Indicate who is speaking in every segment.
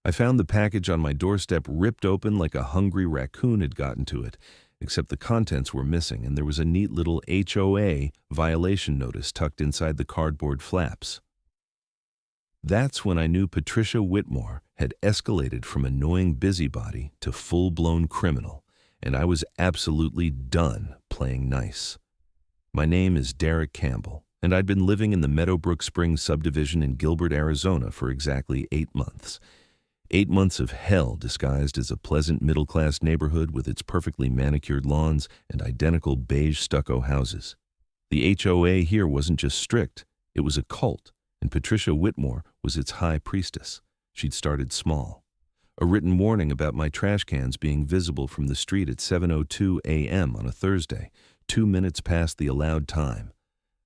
Speaker 1: I found the package on my doorstep ripped open like a hungry raccoon had gotten to it, except the contents were missing and there was a neat little HOA violation notice tucked inside the cardboard flaps. That's when I knew Patricia Whitmore had escalated from annoying busybody to full-blown criminal, and I was absolutely done playing nice. My name is Derek Campbell, and I'd been living in the Meadowbrook Springs subdivision in Gilbert, Arizona for exactly 8 months. 8 months of hell disguised as a pleasant middle-class neighborhood with its perfectly manicured lawns and identical beige stucco houses. The HOA here wasn't just strict, it was a cult, and Patricia Whitmore was its high priestess. She'd started small. A written warning about my trash cans being visible from the street at 7:02 a.m. on a Thursday, 2 minutes past the allowed time.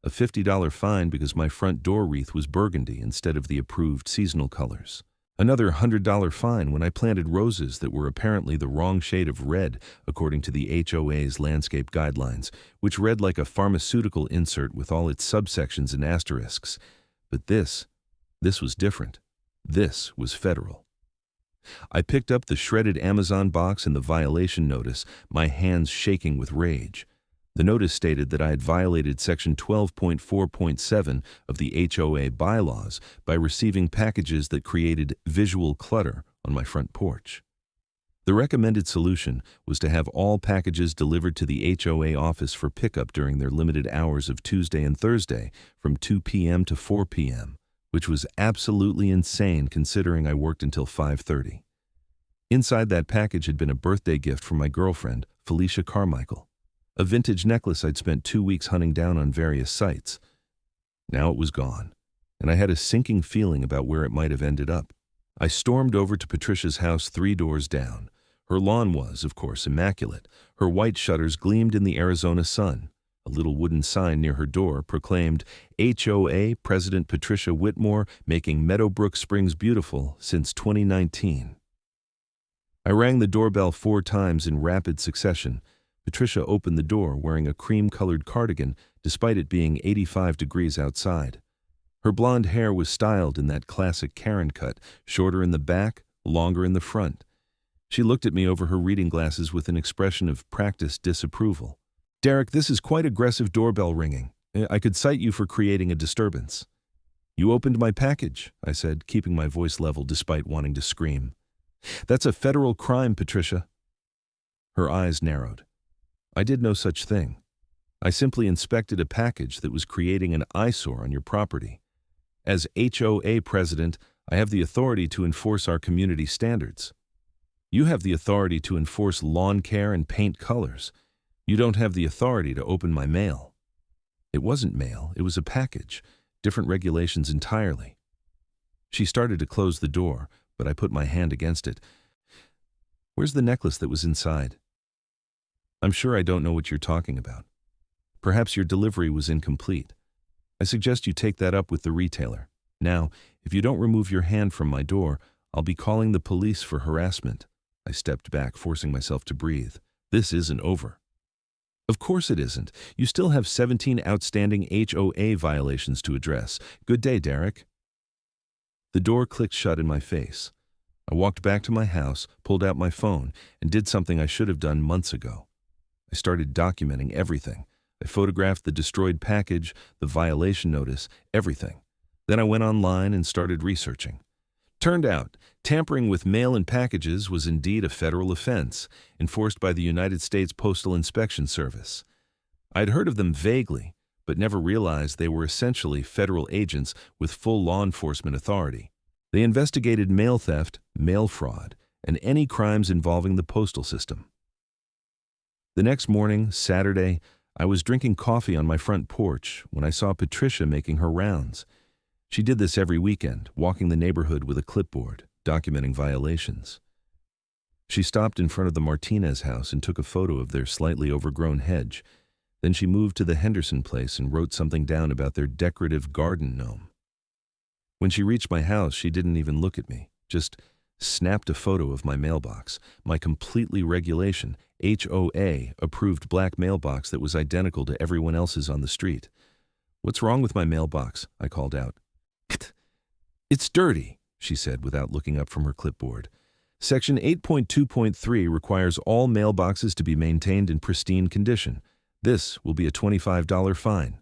Speaker 1: A $50 fine because my front door wreath was burgundy instead of the approved seasonal colors. Another $100 fine when I planted roses that were apparently the wrong shade of red, according to the HOA's landscape guidelines, which read like a pharmaceutical insert with all its subsections and asterisks. But this was different. This was federal. I picked up the shredded Amazon box and the violation notice, my hands shaking with rage. The notice stated that I had violated Section 12.4.7 of the HOA bylaws by receiving packages that created visual clutter on my front porch. The recommended solution was to have all packages delivered to the HOA office for pickup during their limited hours of Tuesday and Thursday from 2 p.m. to 4 p.m., which was absolutely insane considering I worked until 5:30. Inside that package had been a birthday gift from my girlfriend, Felicia Carmichael. A vintage necklace I'd spent 2 weeks hunting down on various sites. Now it was gone, and I had a sinking feeling about where it might have ended up. I stormed over to Patricia's house 3 doors down. Her lawn was, of course, immaculate. Her white shutters gleamed in the Arizona sun. A little wooden sign near her door proclaimed, HOA President Patricia Whitmore making Meadowbrook Springs beautiful since 2019. I rang the doorbell 4 times in rapid succession. Patricia opened the door wearing a cream-colored cardigan despite it being 85 degrees outside. Her blonde hair was styled in that classic Karren cut, shorter in the back, longer in the front. She looked at me over her reading glasses with an expression of practiced disapproval. Derek, this is quite aggressive doorbell ringing. I could cite you for creating a disturbance. You opened my package, I said, keeping my voice level despite wanting to scream. That's a federal crime, Patricia. Her eyes narrowed. I did no such thing. I simply inspected a package that was creating an eyesore on your property. As HOA president, I have the authority to enforce our community standards. You have the authority to enforce lawn care and paint colors. You don't have the authority to open my mail. It wasn't mail, it was a package, different regulations entirely. She started to close the door, but I put my hand against it. Where's the necklace that was inside? I'm sure I don't know what you're talking about. Perhaps your delivery was incomplete. I suggest you take that up with the retailer. Now, if you don't remove your hand from my door, I'll be calling the police for harassment. I stepped back, forcing myself to breathe. This isn't over. Of course it isn't. You still have 17 outstanding HOA violations to address. Good day, Derek. The door clicked shut in my face. I walked back to my house, pulled out my phone, and did something I should have done months ago. I started documenting everything. I photographed the destroyed package, the violation notice, everything. Then I went online and started researching. Turned out, tampering with mail and packages was indeed a federal offense, enforced by the United States Postal Inspection Service. I'd heard of them vaguely, but never realized they were essentially federal agents with full law enforcement authority. They investigated mail theft, mail fraud, and any crimes involving the postal system. The next morning, Saturday, I was drinking coffee on my front porch when I saw Patricia making her rounds. She did this every weekend, walking the neighborhood with a clipboard, documenting violations. She stopped in front of the Martinez house and took a photo of their slightly overgrown hedge. Then she moved to the Henderson place and wrote something down about their decorative garden gnome. When she reached my house, she didn't even look at me, just snapped a photo of my mailbox, my completely regulation, HOA-approved black mailbox that was identical to everyone else's on the street. "What's wrong with my mailbox?" I called out. "It's dirty," she said without looking up from her clipboard. Section 8.2.3 requires all mailboxes to be maintained in pristine condition. This will be a $25 fine.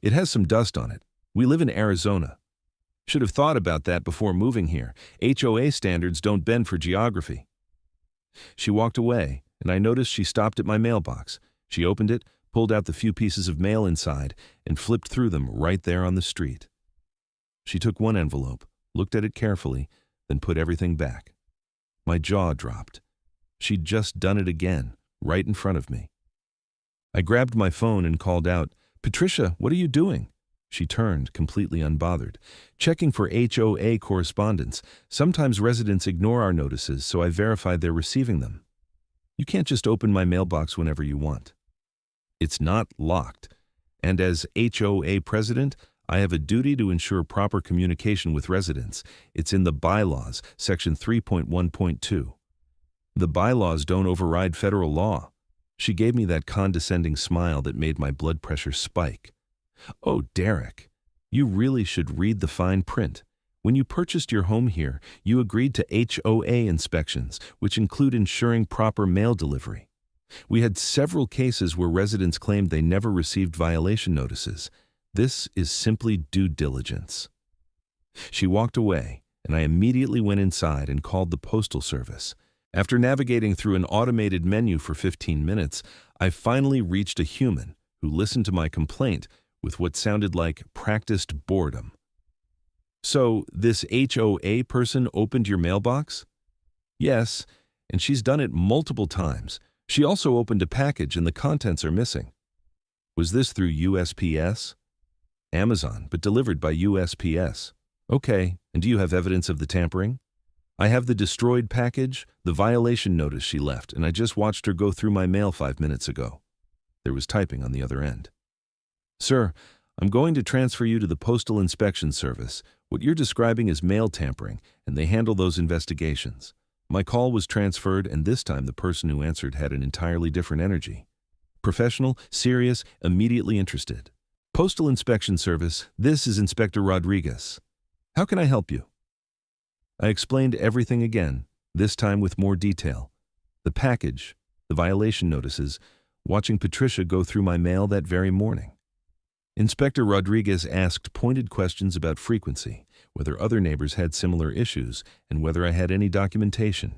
Speaker 1: It has some dust on it. We live in Arizona. Should have thought about that before moving here. HOA standards don't bend for geography. She walked away, and I noticed she stopped at my mailbox. She opened it, pulled out the few pieces of mail inside, and flipped through them right there on the street. She took one envelope, looked at it carefully, then put everything back. My jaw dropped. She'd just done it again, right in front of me. I grabbed my phone and called out, "Patricia, what are you doing?" She turned, completely unbothered. "Checking for HOA correspondence. Sometimes residents ignore our notices, so I verified they're receiving them. You can't just open my mailbox whenever you want. It's not locked. And as HOA president, I have a duty to ensure proper communication with residents. It's in the bylaws, section 3.1.2. The bylaws don't override federal law." She gave me that condescending smile that made my blood pressure spike. "Oh, Derek, you really should read the fine print. When you purchased your home here, you agreed to HOA inspections, which include ensuring proper mail delivery. We had several cases where residents claimed they never received violation notices. This is simply due diligence." She walked away, and I immediately went inside and called the Postal Service. After navigating through an automated menu for 15 minutes, I finally reached a human who listened to my complaint with what sounded like practiced boredom. "So, this HOA person opened your mailbox?" "Yes, and she's done it multiple times. She also opened a package and the contents are missing." "Was this through USPS?" "Amazon, but delivered by USPS." "Okay, and do you have evidence of the tampering?" "I have the destroyed package, the violation notice she left, and I just watched her go through my mail 5 minutes ago." There was typing on the other end. "Sir, I'm going to transfer you to the Postal Inspection Service. What you're describing is mail tampering, and they handle those investigations." My call was transferred, and this time the person who answered had an entirely different energy. Professional, serious, immediately interested. "Postal Inspection Service, this is Inspector Rodriguez. How can I help you?" I explained everything again, this time with more detail. The package, the violation notices, watching Patricia go through my mail that very morning. Inspector Rodriguez asked pointed questions about frequency, whether other neighbors had similar issues, and whether I had any documentation.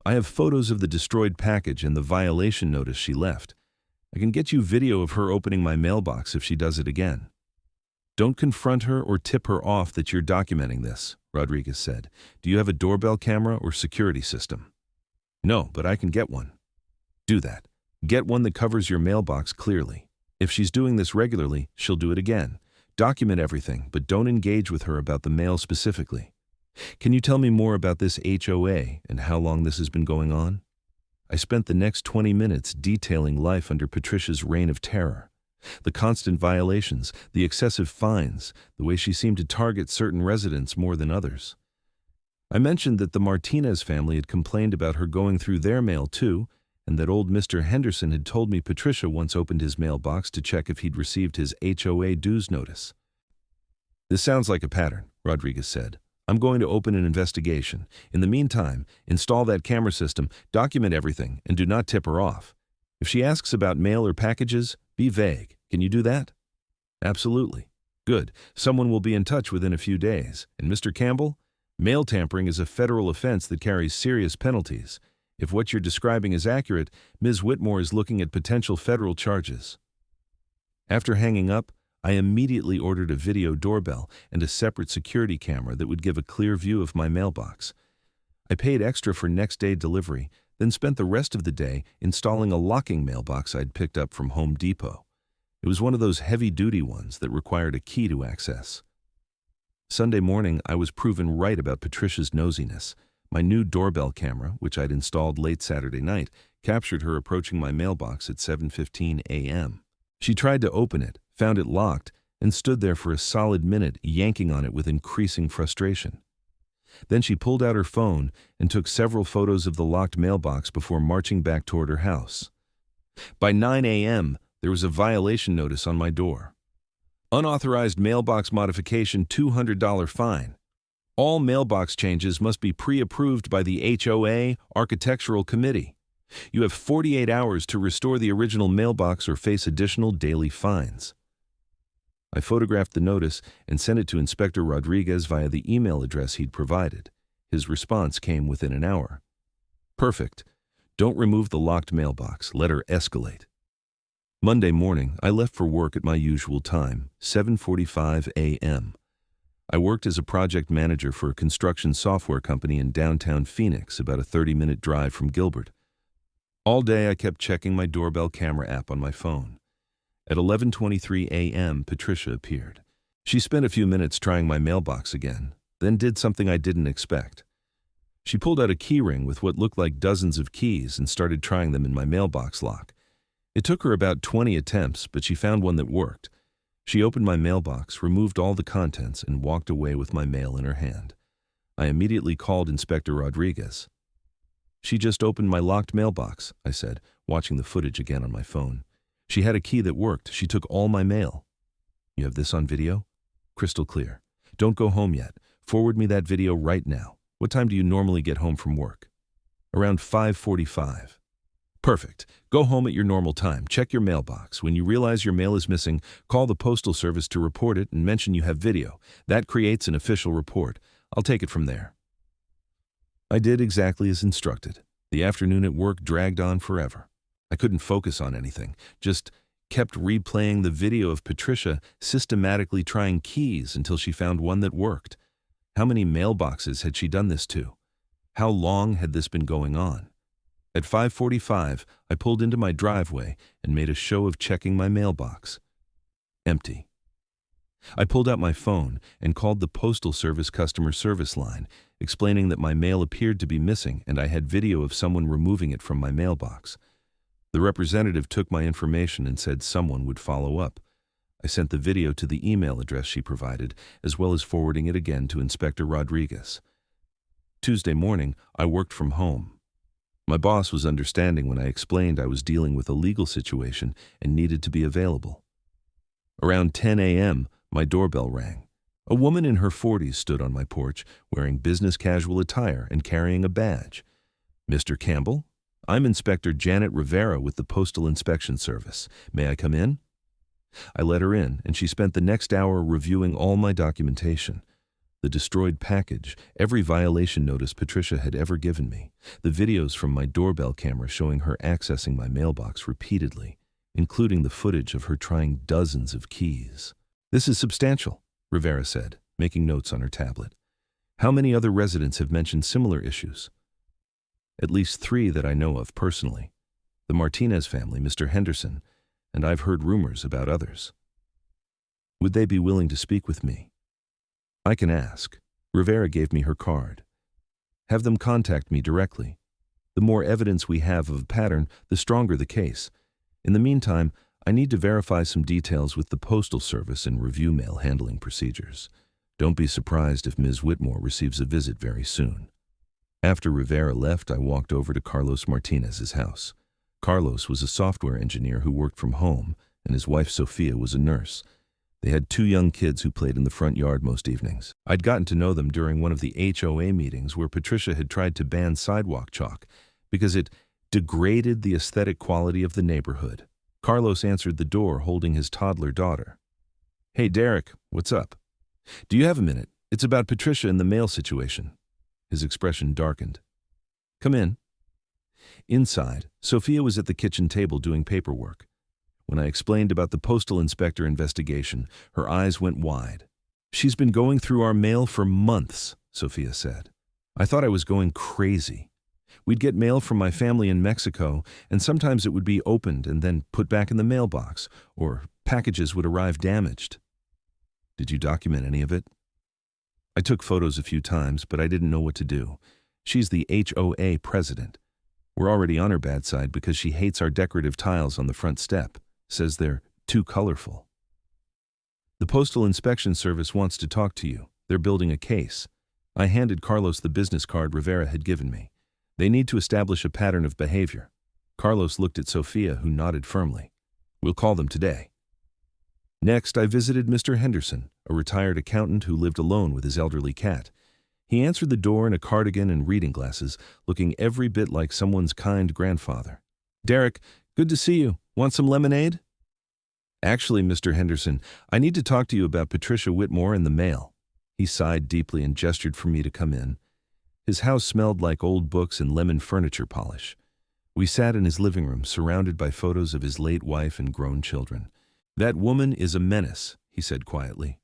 Speaker 1: "I have photos of the destroyed package and the violation notice she left. I can get you video of her opening my mailbox if she does it again." "Don't confront her or tip her off that you're documenting this," Rodriguez said. "Do you have a doorbell camera or security system?" "No, but I can get one." "Do that. Get one that covers your mailbox clearly. If she's doing this regularly, she'll do it again. Document everything, but don't engage with her about the mail specifically. Can you tell me more about this HOA and how long this has been going on?" I spent the next 20 minutes detailing life under Patricia's reign of terror. The constant violations, the excessive fines, the way she seemed to target certain residents more than others. I mentioned that the Martinez family had complained about her going through their mail too, and that old Mr. Henderson had told me Patricia once opened his mailbox to check if he'd received his HOA dues notice. "This sounds like a pattern," Rodriguez said. "I'm going to open an investigation. In the meantime, install that camera system, document everything, and do not tip her off. If she asks about mail or packages, be vague. Can you do that?" "Absolutely." "Good. Someone will be in touch within a few days. And Mr. Campbell, mail tampering is a federal offense that carries serious penalties. If what you're describing is accurate, Ms. Whitmore is looking at potential federal charges." After hanging up, I immediately ordered a video doorbell and a separate security camera that would give a clear view of my mailbox. I paid extra for next-day delivery, then spent the rest of the day installing a locking mailbox I'd picked up from Home Depot. It was one of those heavy-duty ones that required a key to access. Sunday morning, I was proven right about Patricia's nosiness. My new doorbell camera, which I'd installed late Saturday night, captured her approaching my mailbox at 7:15 a.m. She tried to open it, found it locked, and stood there for a solid minute yanking on it with increasing frustration. Then she pulled out her phone and took several photos of the locked mailbox before marching back toward her house. By 9 a.m., there was a violation notice on my door. "Unauthorized mailbox modification, $200 fine." All mailbox changes must be pre-approved by the HOA Architectural Committee. You have 48 hours to restore the original mailbox or face additional daily fines. I photographed the notice and sent it to Inspector Rodriguez via the email address he'd provided. His response came within an hour. Perfect. Don't remove the locked mailbox. Let her escalate. Monday morning, I left for work at my usual time, 7:45 a.m. I worked as a project manager for a construction software company in downtown Phoenix, about a 30-minute drive from Gilbert. All day I kept checking my doorbell camera app on my phone. At 11:23 a.m., Patricia appeared. She spent a few minutes trying my mailbox again, then did something I didn't expect. She pulled out a key ring with what looked like dozens of keys and started trying them in my mailbox lock. It took her about 20 attempts, but she found one that worked. She opened my mailbox, removed all the contents, and walked away with my mail in her hand. I immediately called Inspector Rodriguez. She just opened my locked mailbox, I said, watching the footage again on my phone. She had a key that worked. She took all my mail. You have this on video? Crystal clear. Don't go home yet. Forward me that video right now. What time do you normally get home from work? Around 5:45. Perfect. Go home at your normal time. Check your mailbox. When you realize your mail is missing, call the Postal Service to report it and mention you have video. That creates an official report. I'll take it from there. I did exactly as instructed. The afternoon at work dragged on forever. I couldn't focus on anything, just kept replaying the video of Patricia systematically trying keys until she found one that worked. How many mailboxes had she done this to? How long had this been going on? At 5:45, I pulled into my driveway and made a show of checking my mailbox. Empty. I pulled out my phone and called the Postal Service customer service line, explaining that my mail appeared to be missing and I had video of someone removing it from my mailbox. The representative took my information and said someone would follow up. I sent the video to the email address she provided, as well as forwarding it again to Inspector Rodriguez. Tuesday morning, I worked from home. My boss was understanding when I explained I was dealing with a legal situation and needed to be available. Around 10 a.m., my doorbell rang. A woman in her 40s stood on my porch, wearing business casual attire and carrying a badge. Mr. Campbell? I'm Inspector Janet Rivera with the Postal Inspection Service. May I come in? I let her in, and she spent the next hour reviewing all my documentation. The destroyed package, every violation notice Patricia had ever given me, the videos from my doorbell camera showing her accessing my mailbox repeatedly, including the footage of her trying dozens of keys. This is substantial, Rivera said, making notes on her tablet. How many other residents have mentioned similar issues? At least 3 that I know of personally. The Martinez family, Mr. Henderson, and I've heard rumors about others. Would they be willing to speak with me? I can ask. Rivera gave me her card. Have them contact me directly. The more evidence we have of a pattern, the stronger the case. In the meantime, I need to verify some details with the Postal Service and review mail handling procedures. Don't be surprised if Ms. Whitmore receives a visit very soon. After Rivera left, I walked over to Carlos Martinez's house. Carlos was a software engineer who worked from home, and his wife Sophia was a nurse. They had 2 young kids who played in the front yard most evenings. I'd gotten to know them during one of the HOA meetings where Patricia had tried to ban sidewalk chalk because it degraded the aesthetic quality of the neighborhood. Carlos answered the door holding his toddler daughter. Hey, Derek, what's up? Do you have a minute? It's about Patricia and the mail situation. His expression darkened. Come in. Inside, Sophia was at the kitchen table doing paperwork. When I explained about the postal inspector investigation, her eyes went wide. She's been going through our mail for months, Sophia said. I thought I was going crazy. We'd get mail from my family in Mexico, and sometimes it would be opened and then put back in the mailbox, or packages would arrive damaged. Did you document any of it? I took photos a few times, but I didn't know what to do. She's the HOA president. We're already on her bad side because she hates our decorative tiles on the front step, says they're too colorful. The Postal Inspection Service wants to talk to you. They're building a case. I handed Carlos the business card Rivera had given me. They need to establish a pattern of behavior. Carlos looked at Sophia, who nodded firmly. We'll call them today. Next, I visited Mr. Henderson, a retired accountant who lived alone with his elderly cat. He answered the door in a cardigan and reading glasses, looking every bit like someone's kind grandfather. "Derek, good to see you. Want some lemonade?" "Actually, Mr. Henderson, I need to talk to you about Patricia Whitmore and the mail." He sighed deeply and gestured for me to come in. His house smelled like old books and lemon furniture polish. We sat in his living room, surrounded by photos of his late wife and grown children. "That woman is a menace," he said quietly.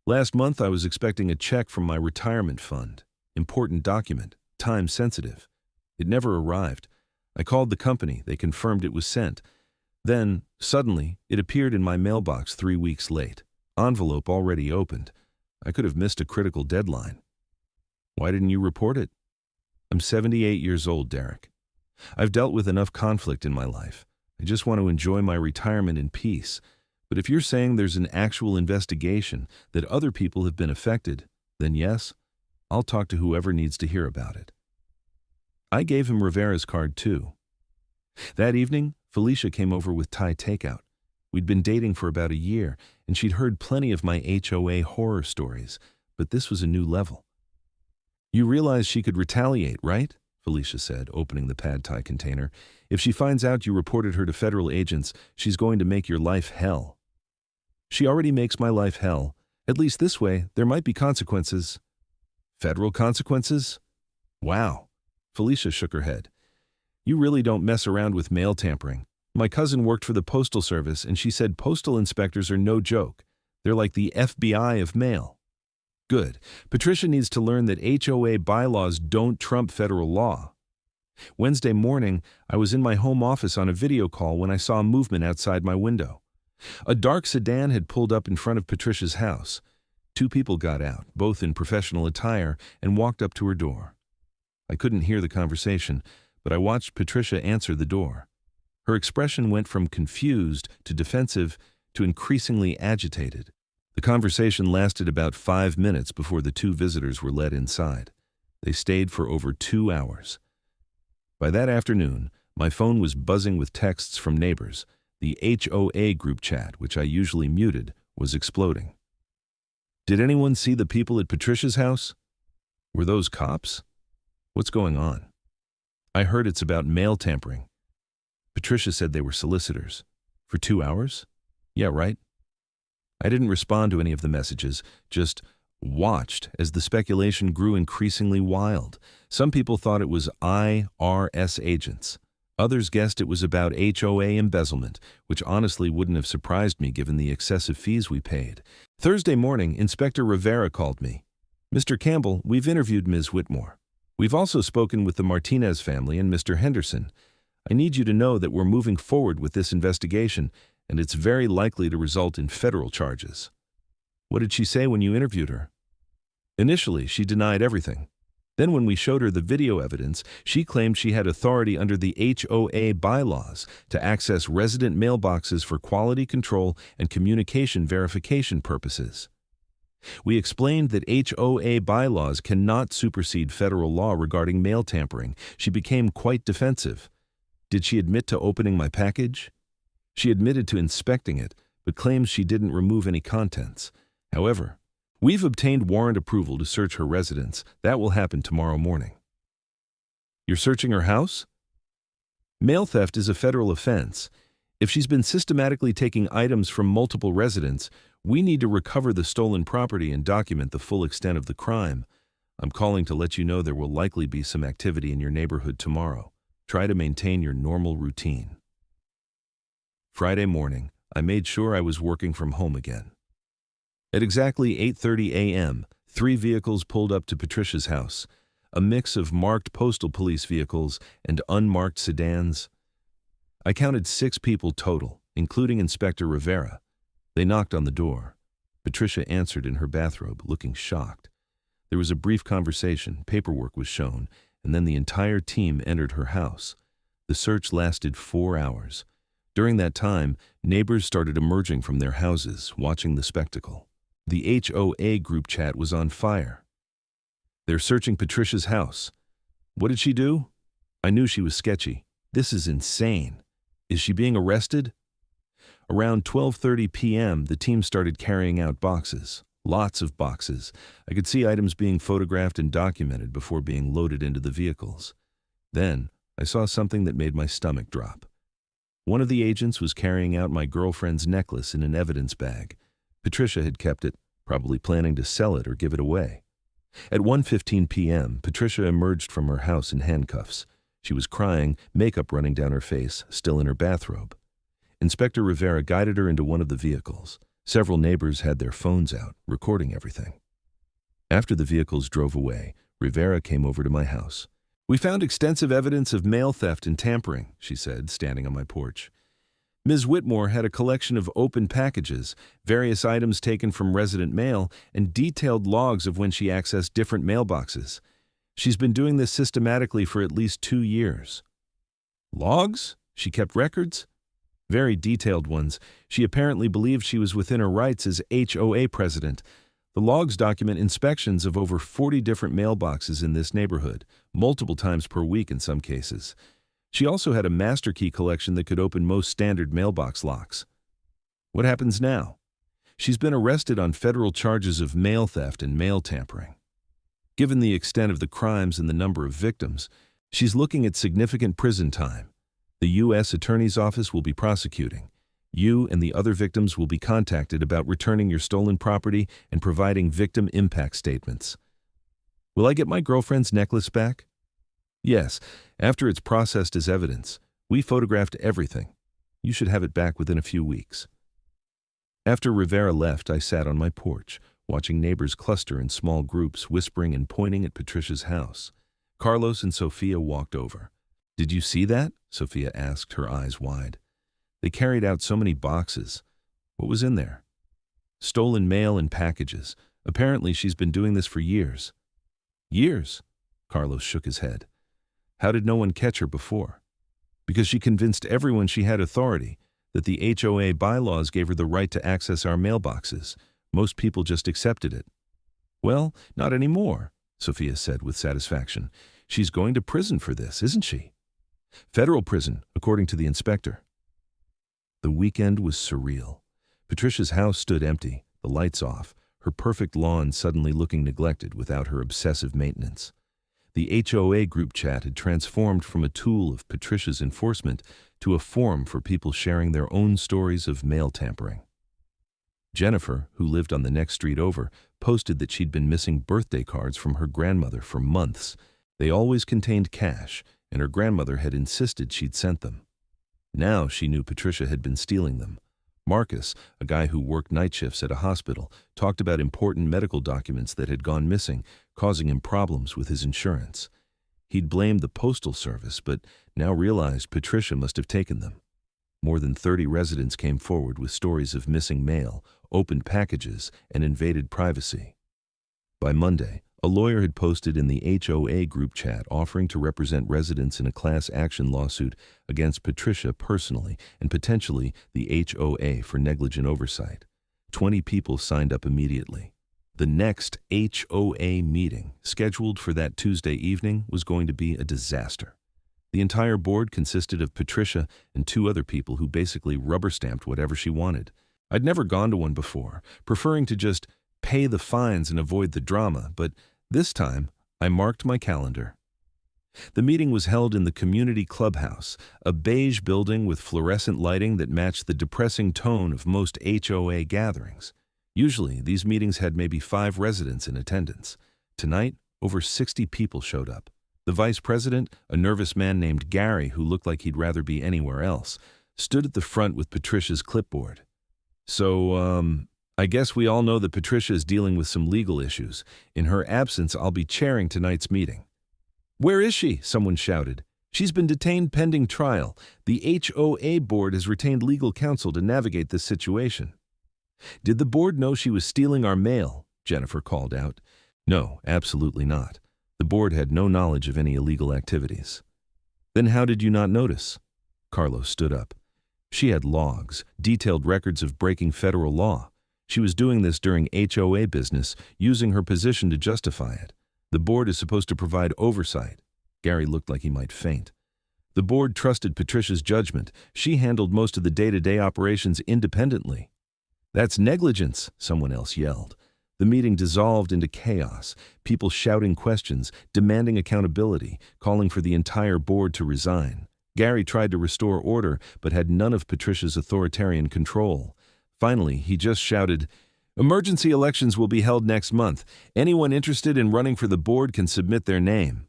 Speaker 1: "Last month I was expecting a check from my retirement fund. Important document, time sensitive. It never arrived. I called the company. They confirmed it was sent. Then, suddenly, it appeared in my mailbox 3 weeks late. Envelope already opened. I could have missed a critical deadline." "Why didn't you report it?" "I'm 78 years old, Derek. I've dealt with enough conflict in my life. I just want to enjoy my retirement in peace. But if you're saying there's an actual investigation, that other people have been affected, then yes, I'll talk to whoever needs to hear about it." I gave him Rivera's card too. That evening, Felicia came over with Thai takeout. We'd been dating for about a year, and she'd heard plenty of my HOA horror stories, but this was a new level. "You realize she could retaliate, right?" Felicia said, opening the pad Thai container. "If she finds out you reported her to federal agents, she's going to make your life hell." "She already makes my life hell. At least this way, there might be consequences." "Federal consequences?" "Wow." Felicia shook her head. "You really don't mess around with mail tampering. My cousin worked for the Postal Service, and she said postal inspectors are no joke. They're like the FBI of mail." "Good. Patricia needs to learn that HOA bylaws don't trump federal law." Wednesday morning, I was in my home office on a video call when I saw a movement outside my window. A dark sedan had pulled up in front of Patricia's house. 2 people got out, both in professional attire, and walked up to her door. I couldn't hear the conversation, but I watched Patricia answer the door. Her expression went from confused to defensive to increasingly agitated. The conversation lasted about 5 minutes before the 2 visitors were led inside. They stayed for over 2 hours. By that afternoon, my phone was buzzing with texts from neighbors. The HOA group chat, which I usually muted, was exploding. "Did anyone see the people at Patricia's house? Were those cops? What's going on? I heard it's about mail tampering. Patricia said they were solicitors. For 2 hours? Yeah, right." I didn't respond to any of the messages, just watched as the speculation grew increasingly wild. Some people thought it was IRS agents. Others guessed it was about HOA embezzlement, which honestly wouldn't have surprised me given the excessive fees we paid. Thursday morning, Inspector Rivera called me. "Mr. Campbell, we've interviewed Ms. Whitmore. We've also spoken with the Martinez family and Mr. Henderson. I need you to know that we're moving forward with this investigation, and it's very likely to result in federal charges." "What did she say when you interviewed her?" "Initially, she denied everything. Then when we showed her the video evidence, she claimed she had authority under the HOA bylaws to access resident mailboxes for quality control and communication verification purposes. We explained that HOA bylaws cannot supersede federal law regarding mail tampering. She became quite defensive. Did she admit to opening my package? She admitted to inspecting it, but claims she didn't remove any contents. However, we've obtained warrant approval to search her residence. That will happen tomorrow morning." "You're searching her house?" "Mail theft is a federal offense. If she's been systematically taking items from multiple residents, we need to recover the stolen property and document the full extent of the crime. I'm calling to let you know there will likely be some activity in your neighborhood tomorrow. Try to maintain your normal routine." Friday morning, I made sure I was working from home again. At exactly 8:30 a.m., 3 vehicles pulled up to Patricia's house, a mix of marked postal police vehicles and unmarked sedans. I counted 6 people total, including Inspector Rivera. They knocked on the door. Patricia answered in her bathrobe, looking shocked. There was a brief conversation, paperwork was shown, and then the entire team entered her house. The search lasted 4 hours. During that time, neighbors started emerging from their houses, watching the spectacle. The HOA group chat was on fire. "They're searching Patricia's house. What did she do? I knew she was sketchy. This is insane. Is she being arrested?" Around 12:30 p.m., the team started carrying out boxes. Lots of boxes. I could see items being photographed and documented before being loaded into the vehicles. Then, I saw something that made my stomach drop. One of the agents was carrying out my girlfriend's necklace in an evidence bag. Patricia had kept it, probably planning to sell it or give it away. At 1:15 p.m., Patricia emerged from her house in handcuffs. She was crying, makeup running down her face, still in her bathrobe. Inspector Rivera guided her into one of the vehicles. Several neighbors had their phones out, recording everything. After the vehicles drove away, Rivera came over to my house. "We found extensive evidence of mail theft and tampering," she said, standing on my porch. Ms. Whitmore had a collection of open packages, various items taken from resident mail, and detailed logs of when she accessed different mailboxes. She's been doing this systematically for at least 2 years. Logs? She kept records? Very detailed ones. She apparently believed she was within her rights as HOA president. The logs document inspections of over 40 different mailboxes in this neighborhood, multiple times per week in some cases. She also had a master key collection that could open most standard mailbox locks. What happens now? She's been arrested on federal charges of mail theft and mail tampering. Given the extent of the crimes and the number of victims, she's looking at significant prison time. The U.S. Attorney's Office will be prosecuting. You and the other victims will be contacted about returning your stolen property and providing victim impact statements. Will I get my girlfriend's necklace back? Yes, after it's processed as evidence. We photographed everything. You should have it back within a few weeks. After Rivera left, I sat on my porch, watching neighbors cluster in small groups, whispering and pointing at Patricia's house. Carlos and Sophia walked over. "Did you see that?" Sophia asked, her eyes wide. They carried out so many boxes. What was in there? Stolen mail and packages. Apparently she's been doing this for years. Years? Carlos shook his head. How did no one catch her before? Because she convinced everyone she had authority, that the HOA bylaws gave her the right to access our mailboxes. Most people just accepted it. Well, not anymore, Sophia said with satisfaction. She's going to prison for this, isn't she? Federal prison, according to the inspector. The weekend was surreal. Patricia's house stood empty, the lights off, her perfect lawn suddenly looking neglected without her obsessive maintenance. The HOA group chat had transformed from a tool of Patricia's enforcement to a forum for people sharing their own stories of mail tampering. Jennifer, who lived on the next street over, posted that she'd been missing birthday cards from her grandmother for months. They always contained cash, and her grandmother had insisted she'd sent them. Now she knew Patricia had been stealing them. Marcus, a guy who worked night shifts at a hospital, talked about important medical documents that had gone missing, causing him problems with his insurance. He'd blamed the Postal Service, but now realized Patricia must have taken them. More than 30 residents came forward with stories of missing mail, opened packages, and invaded privacy. By Monday, a lawyer had posted in the HOA group chat offering to represent residents in a class action lawsuit against Patricia personally and potentially the HOA for negligent oversight. 20 people signed up immediately. The next HOA meeting, scheduled for that Tuesday evening, was going to be a disaster. The entire board consisted of Patricia and 2 other people who basically rubber-stamped whatever she wanted. I'd never gone to one before, preferring to just pay the fines and avoid the drama, but this time I marked my calendar. The meeting was held in the community clubhouse, a beige building with fluorescent lighting that matched the depressing tone of most HOA gatherings. Usually, these meetings had maybe 5 residents in attendance. Tonight, over 60 people showed up. The vice president, a nervous man named Gary who looked like he'd rather be anywhere else, stood at the front with Patricia's clipboard. So, I guess we all know that Patricia is dealing with some legal issues. In her absence, I'll be chairing tonight's meeting. Where is she? Someone shouted. She's been detained pending trial. The HOA board has retained legal counsel to navigate this situation. Did the board know she was stealing our mail? Jennifer called out. No, absolutely not. The board had no knowledge of any illegal activities. Then how did you not notice? Carlos stood up. She had logs, detailed records of breaking federal law. She was doing this during HOA business, using her position to justify it. The board is supposed to provide oversight. Gary looked like he might faint. The board trusted Patricia's judgment. She handled most of the day-to-day operations independently. That's negligence, someone else yelled. The meeting dissolved into chaos, people shouting questions, demanding accountability, calling for the entire board to resign. Gary tried to restore order, but had none of Patricia's authoritarian control. Finally, he just shouted, "Emergency elections will be held next month. Anyone interested in running for the board can submit their name."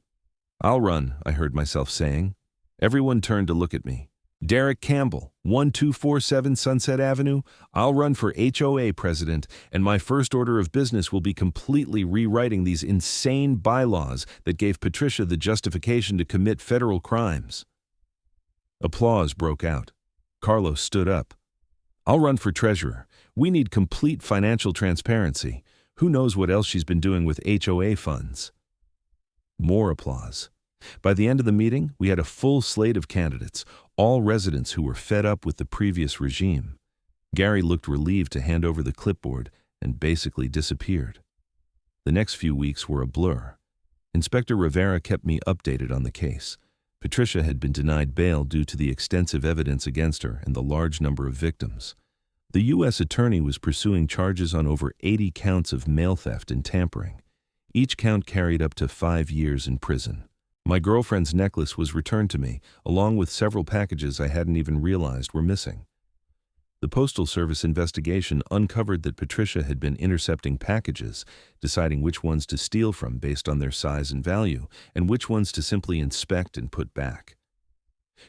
Speaker 1: "I'll run," I heard myself saying. Everyone turned to look at me. "Derek Campbell, 1247 Sunset Avenue. I'll run for HOA president, and my first order of business will be completely rewriting these insane bylaws that gave Patricia the justification to commit federal crimes." Applause broke out. Carlos stood up. "I'll run for treasurer. We need complete financial transparency. Who knows what else she's been doing with HOA funds?" More applause. By the end of the meeting, we had a full slate of candidates, all residents who were fed up with the previous regime. Gary looked relieved to hand over the clipboard and basically disappeared. The next few weeks were a blur. Inspector Rivera kept me updated on the case. Patricia had been denied bail due to the extensive evidence against her and the large number of victims. The U.S. attorney was pursuing charges on over 80 counts of mail theft and tampering. Each count carried up to 5 years in prison. My girlfriend's necklace was returned to me, along with several packages I hadn't even realized were missing. The Postal Service investigation uncovered that Patricia had been intercepting packages, deciding which ones to steal from based on their size and value, and which ones to simply inspect and put back.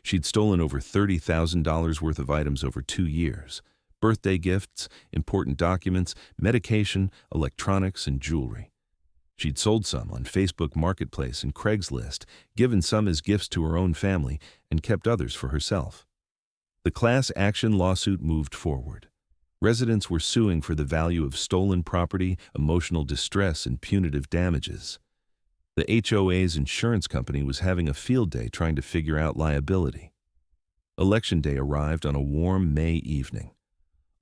Speaker 1: She'd stolen over $30,000 worth of items over 2 years: birthday gifts, important documents, medication, electronics, and jewelry. She'd sold some on Facebook Marketplace and Craigslist, given some as gifts to her own family, and kept others for herself. The class action lawsuit moved forward. Residents were suing for the value of stolen property, emotional distress, and punitive damages. The HOA's insurance company was having a field day trying to figure out liability. Election day arrived on a warm May evening.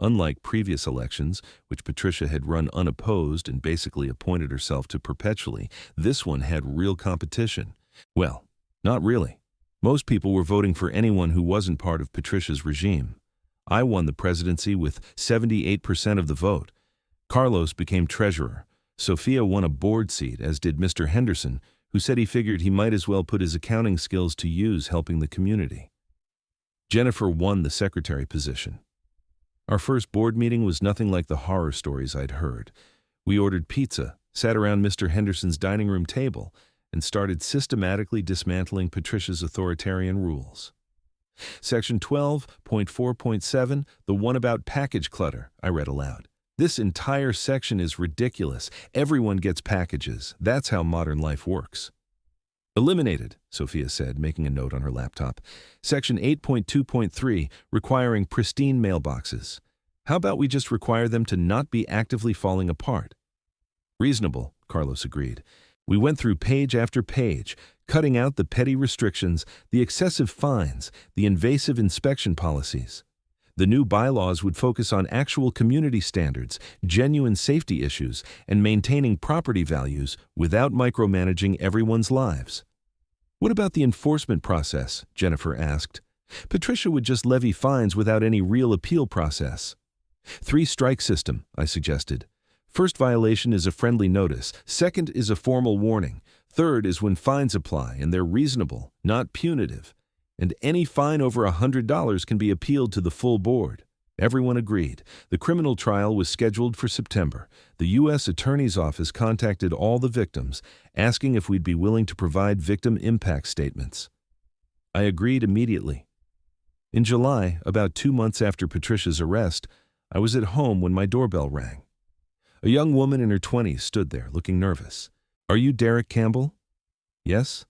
Speaker 1: Unlike previous elections, which Patricia had run unopposed and basically appointed herself to perpetually, this one had real competition. Well, not really. Most people were voting for anyone who wasn't part of Patricia's regime. I won the presidency with 78% of the vote. Carlos became treasurer. Sophia won a board seat, as did Mr. Henderson, who said he figured he might as well put his accounting skills to use helping the community. Jennifer won the secretary position. Our first board meeting was nothing like the horror stories I'd heard. We ordered pizza, sat around Mr. Henderson's dining room table, and started systematically dismantling Patricia's authoritarian rules. Section 12.4.7, the one about package clutter, I read aloud. "This entire section is ridiculous. Everyone gets packages. That's how modern life works." "Eliminated," Sophia said, making a note on her laptop. "Section 8.2.3, requiring pristine mailboxes. How about we just require them to not be actively falling apart?" "Reasonable," Carlos agreed. We went through page after page, cutting out the petty restrictions, the excessive fines, the invasive inspection policies. The new bylaws would focus on actual community standards, genuine safety issues, and maintaining property values without micromanaging everyone's lives. "What about the enforcement process?" Jennifer asked. "Patricia would just levy fines without any real appeal process." "3-strike system," I suggested. "First violation is a friendly notice. Second is a formal warning. Third is when fines apply, and they're reasonable, not punitive. And any fine over $100 can be appealed to the full board." Everyone agreed. The criminal trial was scheduled for September. The U.S. Attorney's Office contacted all the victims, asking if we'd be willing to provide victim impact statements. I agreed immediately. In July, about 2 months after Patricia's arrest, I was at home when my doorbell rang. A young woman in her 20s stood there, looking nervous. "Are you Derek Campbell?" "Yes."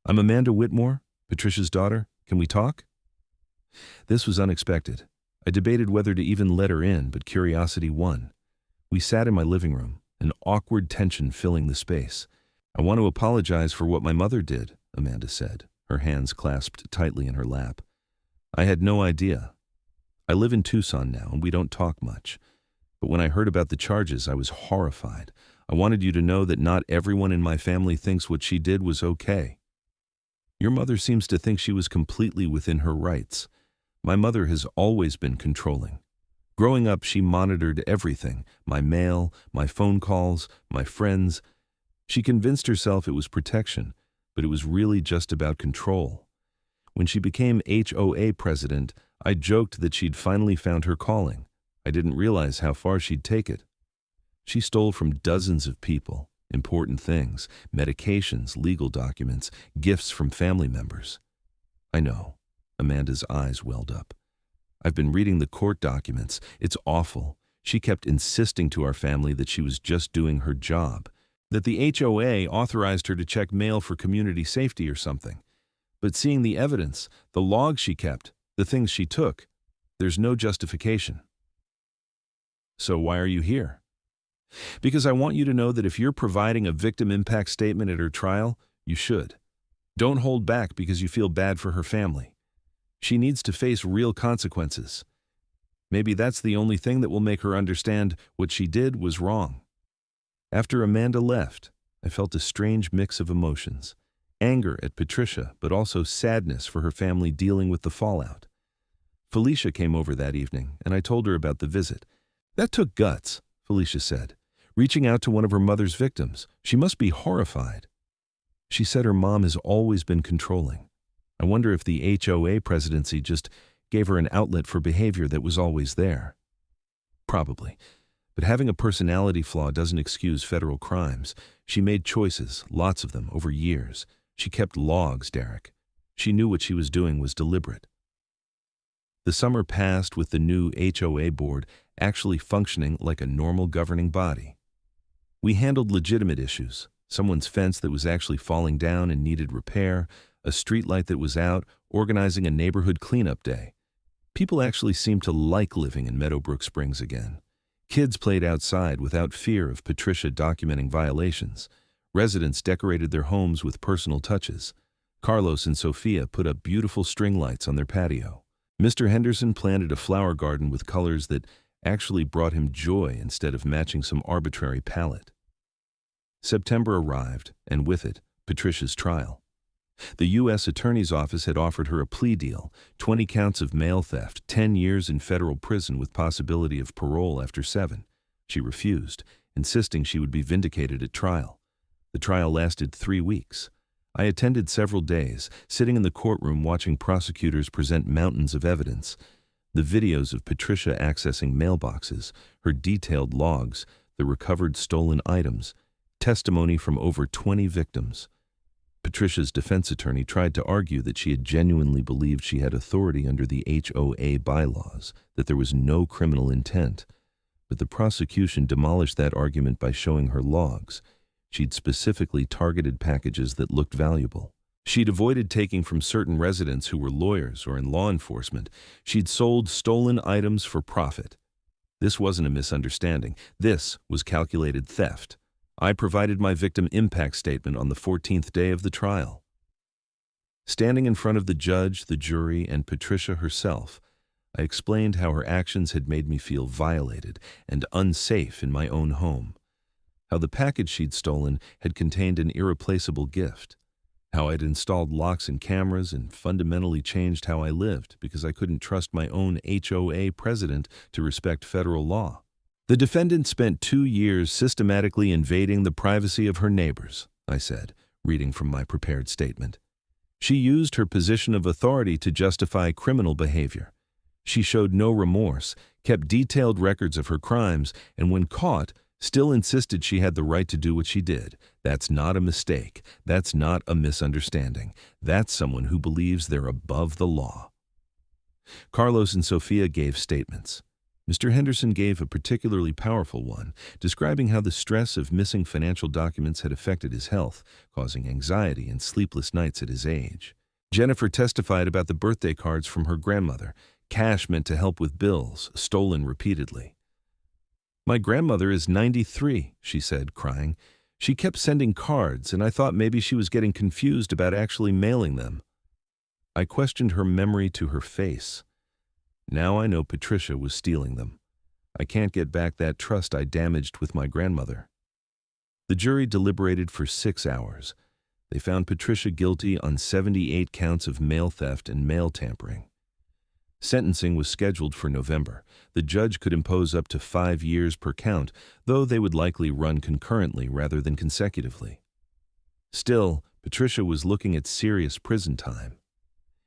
Speaker 1: "I'm Amanda Whitmore, Patricia's daughter. Can we talk?" This was unexpected. I debated whether to even let her in, but curiosity won. We sat in my living room, an awkward tension filling the space. "I want to apologize for what my mother did," Amanda said, her hands clasped tightly in her lap. "I had no idea. I live in Tucson now, and we don't talk much. But when I heard about the charges, I was horrified. I wanted you to know that not everyone in my family thinks what she did was okay. Your mother seems to think she was completely within her rights. My mother has always been controlling. Growing up, she monitored everything, my mail, my phone calls, my friends. She convinced herself it was protection, but it was really just about control. When she became HOA president, I joked that she'd finally found her calling. I didn't realize how far she'd take it. She stole from dozens of people, important things, medications, legal documents, gifts from family members. I know. Amanda's eyes welled up. I've been reading the court documents. It's awful. She kept insisting to our family that she was just doing her job, that the HOA authorized her to check mail for community safety or something. But seeing the evidence, the logs she kept, the things she took, there's no justification. So why are you here? Because I want you to know that if you're providing a victim impact statement at her trial, you should. Don't hold back because you feel bad for her family. She needs to face real consequences. Maybe that's the only thing that will make her understand what she did was wrong. After Amanda left, I felt a strange mix of emotions. Anger at Patricia, but also sadness for her family dealing with the fallout. Felicia came over that evening, and I told her about the visit. That took guts, Felicia said. Reaching out to one of her mother's victims. She must be horrified. She said her mom has always been controlling. I wonder if the HOA presidency just gave her an outlet for behavior that was always there. Probably. But having a personality flaw doesn't excuse federal crimes. She made choices, lots of them, over years. She kept logs, Derek. She knew what she was doing was deliberate. The summer passed with the new HOA board actually functioning like a normal governing body. We handled legitimate issues, someone's fence that was actually falling down and needed repair, a streetlight that was out, organizing a neighborhood cleanup day. People actually seemed to like living in Meadowbrook Springs again. Kids played outside without fear of Patricia documenting violations. Residents decorated their homes with personal touches. Carlos and Sophia put up beautiful string lights on their patio. Mr. Henderson planted a flower garden with colors that actually brought him joy instead of matching some arbitrary palette. September arrived, and with it, Patricia's trial. The U.S. Attorney's Office had offered her a plea deal, 20 counts of mail theft, 10 years in federal prison with possibility of parole after 7. She refused, insisting she would be vindicated at trial. The trial lasted 3 weeks. I attended several days, sitting in the courtroom watching prosecutors present mountains of evidence. The videos of Patricia accessing mailboxes, her detailed logs, the recovered stolen items, testimony from over 20 victims. Patricia's defense attorney tried to argue that she had genuinely believed she had authority under the HOA bylaws, that there was no criminal intent. But the prosecution demolished that argument by showing her logs. She'd specifically targeted packages that looked valuable. She'd avoided taking from certain residents who were lawyers or in law enforcement. She'd sold stolen items for profit. This wasn't a misunderstanding. This was calculated theft. I provided my victim impact statement on the 14th day of the trial. Standing in front of the judge, the jury, and Patricia herself, I explained how her actions had made me feel violated and unsafe in my own home. How the package she'd stolen had contained an irreplaceable gift. How I'd installed locks and cameras and fundamentally changed how I lived because I couldn't trust my own HOA president to respect federal law. The defendant spent 2 years systematically invading the privacy of her neighbors, I said, reading from my prepared statement. She used her position of authority to justify criminal behavior. She showed no remorse, kept detailed records of her crimes, and when caught, still insisted she had the right to do what she did. That's not a mistake. That's not a misunderstanding. That's someone who believes they're above the law. Carlos and Sophia gave statements. Mr. Henderson gave a particularly powerful one, describing how the stress of missing financial documents had affected his health, causing anxiety and sleepless nights at his age. Jennifer testified about the birthday cards from her grandmother, cash meant to help with bills, stolen repeatedly. My grandmother is 93, she said, crying. She kept sending cards, and I thought maybe she was getting confused about actually mailing them. I questioned her memory to her face. Now I know Patricia was stealing them. I can't get back that trust I damaged with my grandmother. The jury deliberated for 6 hours. They found Patricia guilty on 78 counts of mail theft and mail tampering. Sentencing was scheduled for November. The judge could impose up to 5 years per count, though they would likely run concurrently rather than consecutively. Still, Patricia was looking at serious prison time.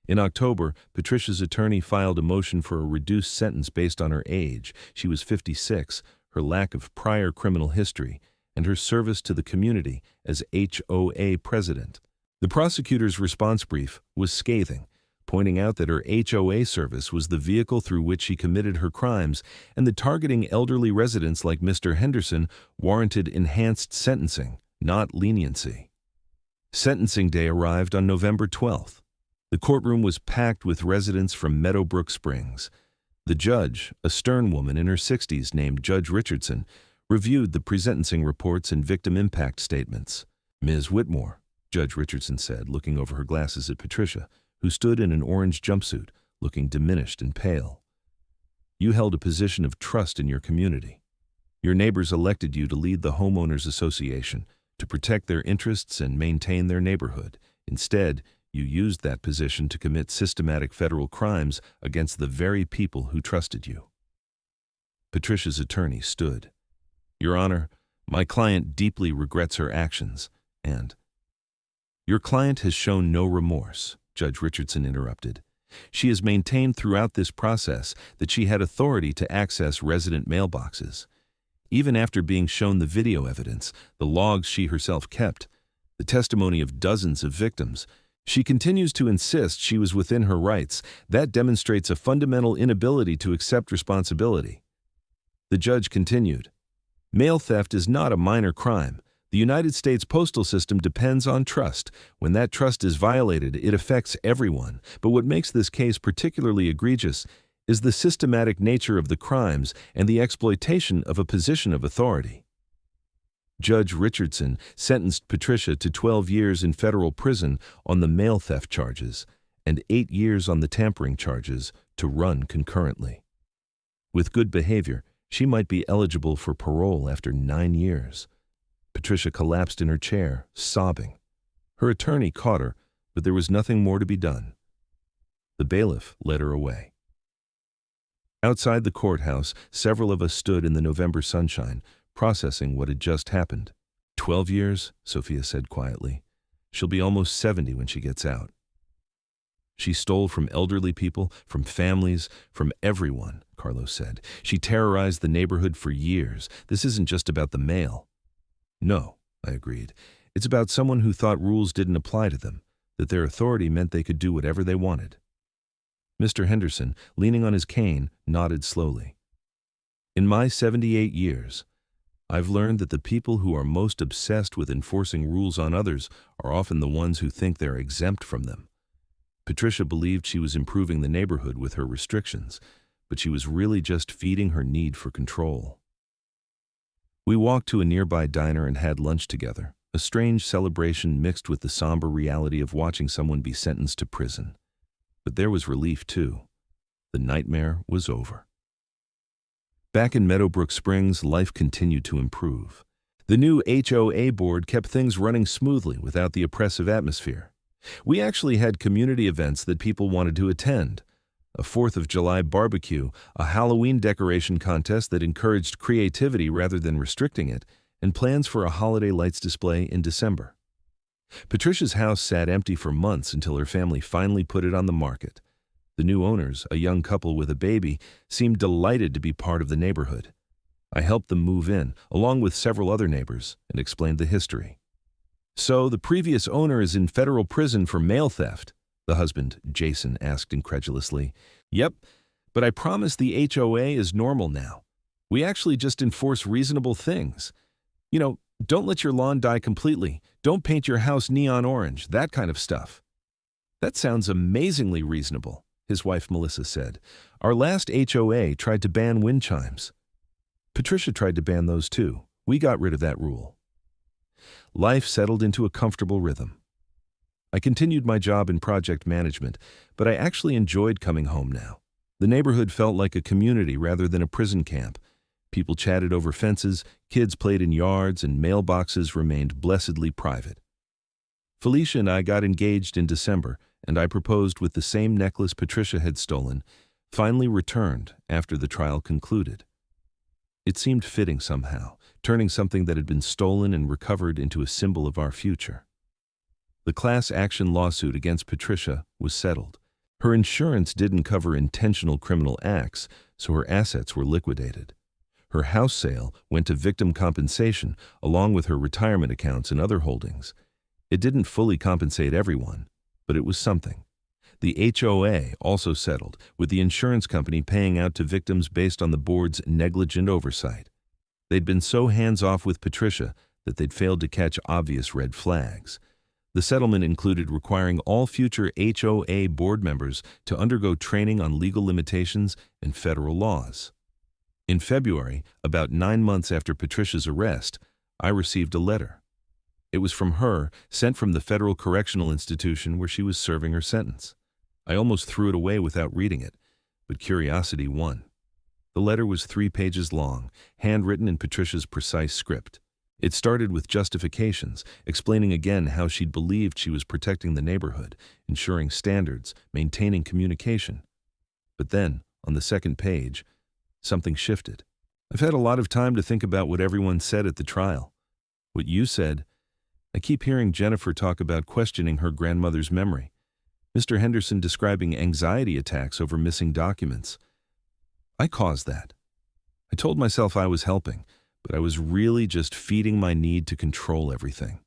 Speaker 1: In October, Patricia's attorney filed a motion for a reduced sentence based on her age. She was 56, her lack of prior criminal history, and her service to the community as HOA president. The prosecutor's response brief was scathing, pointing out that her HOA service was the vehicle through which she committed her crimes, and that targeting elderly residents like Mr. Henderson warranted enhanced sentencing, not leniency. Sentencing day arrived on November 12th. The courtroom was packed with residents from Meadowbrook Springs. The judge, a stern woman in her 60s named Judge Richardson, reviewed the pre-sentencing reports and victim impact statements. "Ms. Whitmore," Judge Richardson said, looking over her glasses at Patricia, who stood in an orange jumpsuit, looking diminished and pale. "You held a position of trust in your community. Your neighbors elected you to lead the homeowners association, to protect their interests and maintain their neighborhood. Instead, you used that position to commit systematic federal crimes against the very people who trusted you." Patricia's attorney stood. "Your Honor, my client deeply regrets her actions, and—" "Your client has shown no remorse," Judge Richardson interrupted. "She has maintained throughout this process that she had authority to access resident mailboxes. Even after being shown the video evidence, the logs she herself kept, the testimony of dozens of victims, she continues to insist she was within her rights. That demonstrates a fundamental inability to accept responsibility." The judge continued, "Mail theft is not a minor crime. The United States postal system depends on trust. When that trust is violated, it affects everyone. But what makes this case particularly egregious is the systematic nature of the crimes and the exploitation of a position of authority." Judge Richardson sentenced Patricia to 12 years in federal prison on the mail theft charges and 8 years on the tampering charges to run concurrently. With good behavior, she might be eligible for parole after 9 years. Patricia collapsed in her chair, sobbing. Her attorney caught her, but there was nothing more to be done. The bailiff led her away. Outside the courthouse, several of us stood in the November sunshine, processing what had just happened. 12 years, Sophia said quietly. She'll be almost 70 when she gets out. She stole from elderly people, from families, from everyone, Carlos said. She terrorized the neighborhood for years. This isn't just about the mail. No, I agreed. It's about someone who thought rules didn't apply to them, that their authority meant they could do whatever they wanted. Mr. Henderson, leaning on his cane, nodded slowly. In my 78 years, I've learned that the people who are most obsessed with enforcing rules on others are often the ones who think they're exempt from them. Patricia believed she was improving the neighborhood with her restrictions, but she was really just feeding her need for control. We walked to a nearby diner and had lunch together, a strange celebration mixed with the somber reality of watching someone be sentenced to prison. But there was relief, too. The nightmare was over. Back in Meadowbrook Springs, life continued to improve. The new HOA board kept things running smoothly without the oppressive atmosphere. We actually had community events that people wanted to attend. A 4th of July barbecue, a Halloween decoration contest that encouraged creativity rather than restricting it, and plans for a holiday lights display in December. Patricia's house sat empty for months until her family finally put it on the market. The new owners, a young couple with a baby, seemed delighted to be part of the neighborhood. I helped them move in, along with several other neighbors, and explained the history. "So the previous owner is in federal prison for mail theft?" the husband, Jason, asked incredulously. "Yep, but I promise the HOA is normal now. We actually just enforce reasonable things. You know, don't let your lawn die completely. Don't paint your house neon orange, that kind of stuff." "That sounds amazingly reasonable," his wife Melissa said. "Our last HOA tried to ban wind chimes." "Patricia tried to ban those too. We got rid of that rule." Life settled into a comfortable rhythm. I continued my job in project management, but I actually enjoyed coming home now. The neighborhood felt like a community rather than a prison camp. People chatted over fences, kids played in yards, and mailboxes remained blessedly private. Felicia and I got engaged in December, and I proposed with the same necklace Patricia had stolen, finally returned after the trial concluded. It seemed fitting somehow, turning something that had been stolen and recovered into a symbol of our future. The class action lawsuit against Patricia was settled. Her insurance didn't cover intentional criminal acts, so her assets were liquidated. Her house sale went to victim compensation along with her retirement accounts and other holdings. It didn't fully compensate everyone, but it was something. The HOA also settled, with the insurance company paying out to victims based on the board's negligent oversight. They'd been so hands-off with Patricia that they'd failed to catch obvious red flags. The settlement included requiring all future HOA board members to undergo training on legal limitations and federal laws. In February, about 9 months after Patricia's arrest, I received a letter. It was from her, sent from the federal correctional institution where she was serving her sentence. I almost threw it away without reading it, but curiosity won. The letter was 3 pages long, handwritten in Patricia's precise script. It started with justifications, explaining again how she'd believed she was protecting the neighborhood, ensuring standards, maintaining communication. But then, on the second page, something shifted. I've had a lot of time to think about what everyone said at the trial. What you said. I keep hearing Jennifer talk about questioning her grandmother's memory. Mr. Henderson describing anxiety attacks over missing documents. I caused that. I told myself I was helping, but I was really just feeding my need to control everything.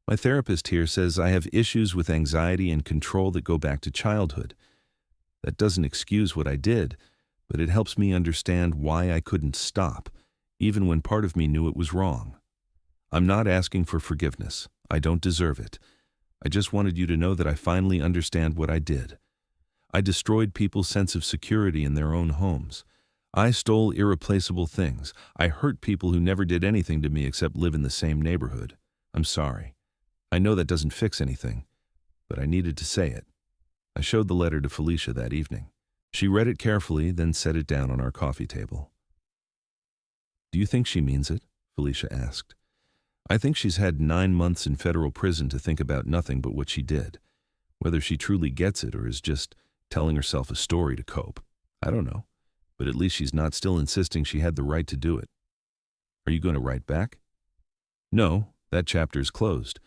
Speaker 1: My therapist here says I have issues with anxiety and control that go back to childhood. That doesn't excuse what I did, but it helps me understand why I couldn't stop, even when part of me knew it was wrong. I'm not asking for forgiveness. I don't deserve it. I just wanted you to know that I finally understand what I did. I destroyed people's sense of security in their own homes. I stole irreplaceable things. I hurt people who never did anything to me except live in the same neighborhood. I'm sorry. I know that doesn't fix anything, but I needed to say it. I showed the letter to Felicia that evening. She read it carefully, then set it down on our coffee table. Do you think she means it? Felicia asked. I think she's had 9 months in federal prison to think about nothing but what she did. Whether she truly gets it or is just telling herself a story to cope, I don't know. But at least she's not still insisting she had the right to do it. Are you going to write back? No, that chapter's closed.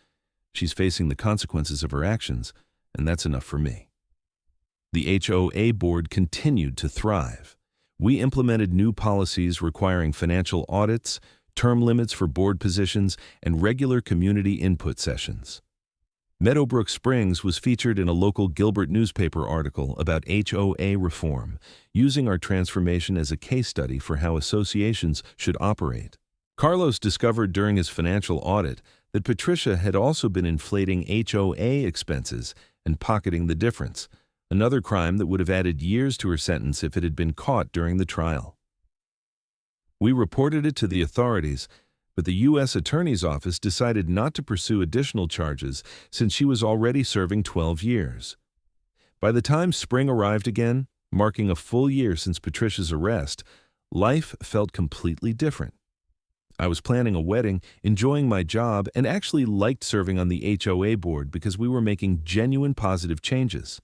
Speaker 1: She's facing the consequences of her actions, and that's enough for me. The HOA board continued to thrive. We implemented new policies requiring financial audits, term limits for board positions, and regular community input sessions. Meadowbrook Springs was featured in a local Gilbert newspaper article about HOA reform, using our transformation as a case study for how associations should operate. Carlos discovered during his financial audit that Patricia had also been inflating HOA expenses and pocketing the difference, another crime that would have added years to her sentence if it had been caught during the trial. We reported it to the authorities, but the U.S. Attorney's Office decided not to pursue additional charges since she was already serving 12 years. By the time spring arrived again, marking a full year since Patricia's arrest, life felt completely different. I was planning a wedding, enjoying my job, and actually liked serving on the HOA board because we were making genuine positive changes.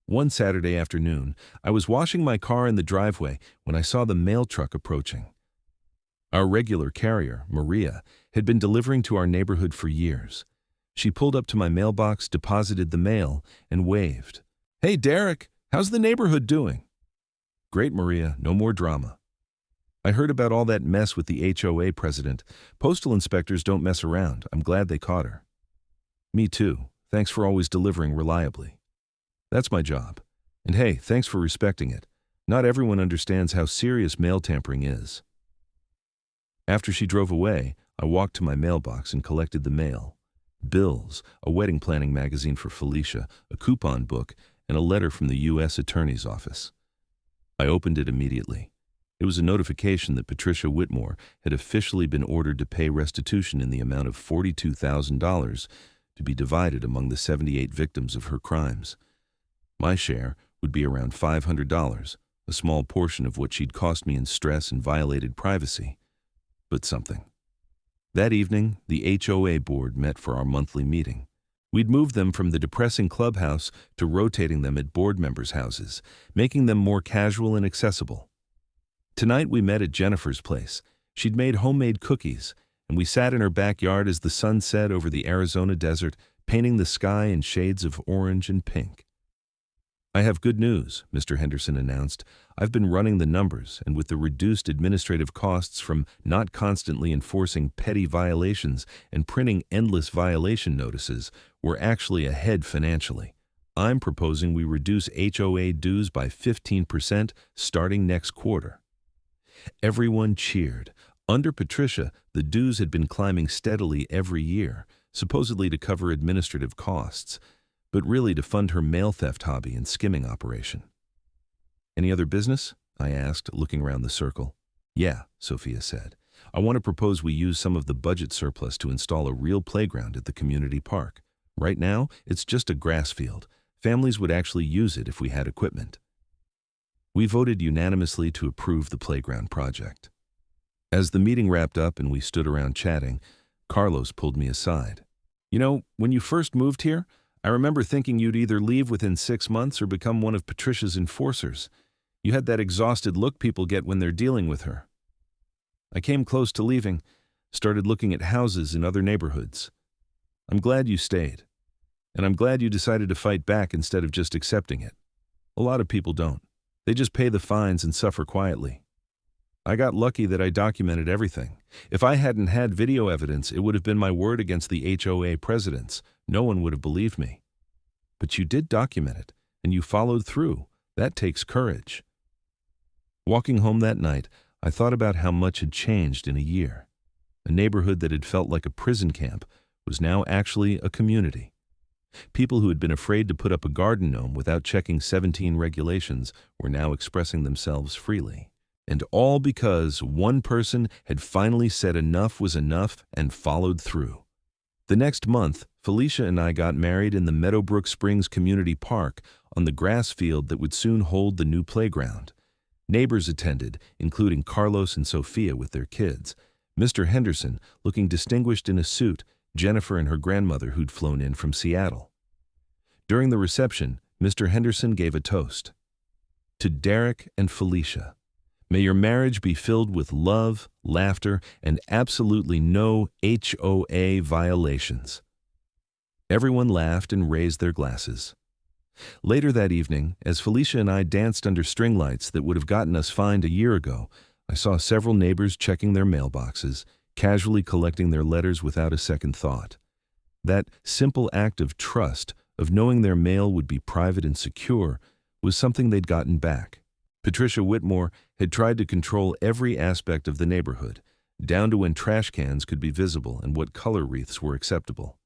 Speaker 1: One Saturday afternoon, I was washing my car in the driveway when I saw the mail truck approaching. Our regular carrier, Maria, had been delivering to our neighborhood for years. She pulled up to my mailbox, deposited the mail, and waved. "Hey, Derek, how's the neighborhood doing?" "Great, Maria, no more drama." "I heard about all that mess with the HOA president. Postal inspectors don't mess around. I'm glad they caught her." "Me too. Thanks for always delivering reliably." "That's my job. And hey, thanks for respecting it. Not everyone understands how serious mail tampering is." After she drove away, I walked to my mailbox and collected the mail. Bills, a wedding planning magazine for Felicia, a coupon book, and a letter from the U.S. Attorney's Office. I opened it immediately. It was a notification that Patricia Whitmore had officially been ordered to pay restitution in the amount of $42,000 to be divided among the 78 victims of her crimes. My share would be around $500, a small portion of what she'd cost me in stress and violated privacy. But something. That evening, the HOA board met for our monthly meeting. We'd moved them from the depressing clubhouse to rotating them at board members' houses, making them more casual and accessible. Tonight we met at Jennifer's place. She'd made homemade cookies, and we sat in her backyard as the sun set over the Arizona desert, painting the sky in shades of orange and pink. "I have good news," Mr. Henderson announced. "I've been running the numbers, and with the reduced administrative costs from not constantly enforcing petty violations and printing endless violation notices, we're actually ahead financially. I'm proposing we reduce HOA dues by 15% starting next quarter." Everyone cheered. Under Patricia, the dues had been climbing steadily every year, supposedly to cover administrative costs, but really to fund her mail theft hobby and skimming operation. "Any other business?" I asked, looking around the circle. "Yeah," Sophia said. "I want to propose we use some of the budget surplus to install a real playground at the community park. Right now, it's just a grass field. Families would actually use it if we had equipment." We voted unanimously to approve the playground project. As the meeting wrapped up and we stood around chatting, Carlos pulled me aside. "You know, when you first moved here, I remember thinking you'd either leave within 6 months or become one of Patricia's enforcers. You had that exhausted look people get when they're dealing with her." "I came close to leaving, started looking at houses in other neighborhoods. I'm glad you stayed. And I'm glad you decided to fight back instead of just accepting it. A lot of people don't. They just pay the fines and suffer quietly. I got lucky that I documented everything. If I hadn't had video evidence, it would have been my word against the HOA presidents. No one would have believed me. But you did document it, and you followed through. That takes courage." Walking home that night, I thought about how much had changed in a year. A neighborhood that had felt like a prison camp was now actually a community. People who had been afraid to put up a garden gnome without checking 17 regulations were now expressing themselves freely. And all because one person had finally said enough was enough and followed through. The next month, Felicia and I got married in the Meadowbrook Springs Community Park on the grass field that would soon hold the new playground. Neighbors attended, including Carlos and Sophia with their kids, Mr. Henderson looking distinguished in a suit, Jennifer and her grandmother who'd flown in from Seattle. During the reception, Mr. Henderson gave a toast. "To Derek and Felicia. May your marriage be filled with love, laughter, and absolutely no HOA violations." Everyone laughed and raised their glasses. Later that evening, as Felicia and I danced under string lights that would have gotten us fined a year ago, I saw several neighbors checking their mailboxes, casually collecting their letters without a second thought. That simple act of trust, of knowing their mail would be private and secure, was something they'd gotten back. Patricia Whitmore had tried to control every aspect of the neighborhood, down to when trash cans could be visible and what color wreaths were acceptable.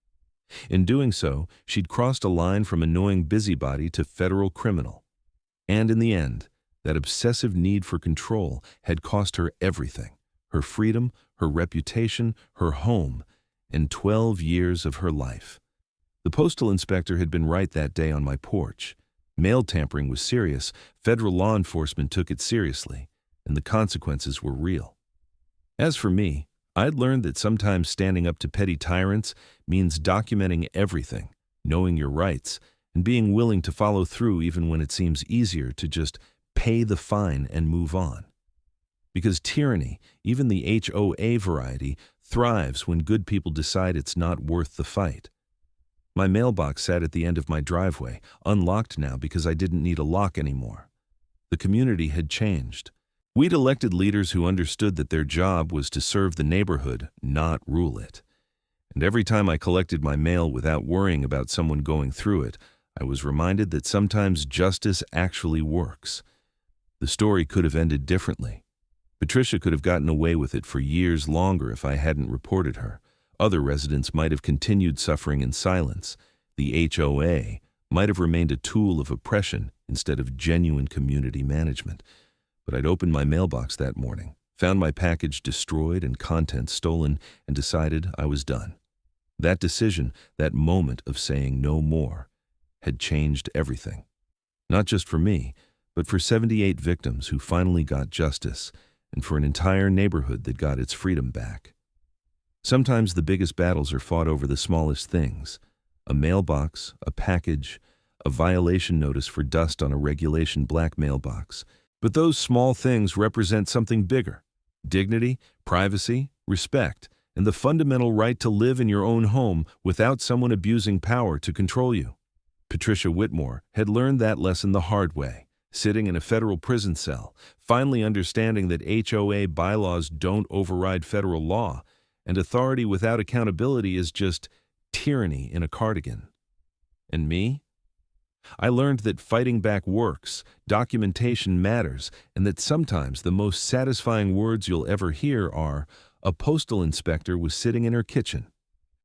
Speaker 1: In doing so, she'd crossed a line from annoying busybody to federal criminal. And in the end, that obsessive need for control had cost her everything: her freedom, her reputation, her home, and 12 years of her life. The postal inspector had been right that day on my porch. Mail tampering was serious, federal law enforcement took it seriously, and the consequences were real. As for me, I'd learned that sometimes standing up to petty tyrants means documenting everything, knowing your rights, and being willing to follow through even when it seems easier to just pay the fine and move on. Because tyranny, even the HOA variety, thrives when good people decide it's not worth the fight. My mailbox sat at the end of my driveway, unlocked now because I didn't need a lock anymore. The community had changed. We'd elected leaders who understood that their job was to serve the neighborhood, not rule it. And every time I collected my mail without worrying about someone going through it, I was reminded that sometimes justice actually works. The story could have ended differently. Patricia could have gotten away with it for years longer if I hadn't reported her. Other residents might have continued suffering in silence. The HOA might have remained a tool of oppression instead of genuine community management. But I'd opened my mailbox that morning, found my package destroyed and contents stolen, and decided I was done. That decision, that moment of saying no more, had changed everything. Not just for me, but for 78 victims who finally got justice, and for an entire neighborhood that got its freedom back. Sometimes the biggest battles are fought over the smallest things. A mailbox, a package, a violation notice for dust on a regulation black mailbox. But those small things represent something bigger: dignity, privacy, respect, and the fundamental right to live in your own home without someone abusing power to control you. Patricia Whitmore had learned that lesson the hard way, sitting in a federal prison cell, finally understanding that HOA bylaws don't override federal law, and authority without accountability is just tyranny in a cardigan. And me? I learned that fighting back works, documentation matters, and that sometimes the most satisfying words you'll ever hear are, "A postal inspector was sitting in her kitchen."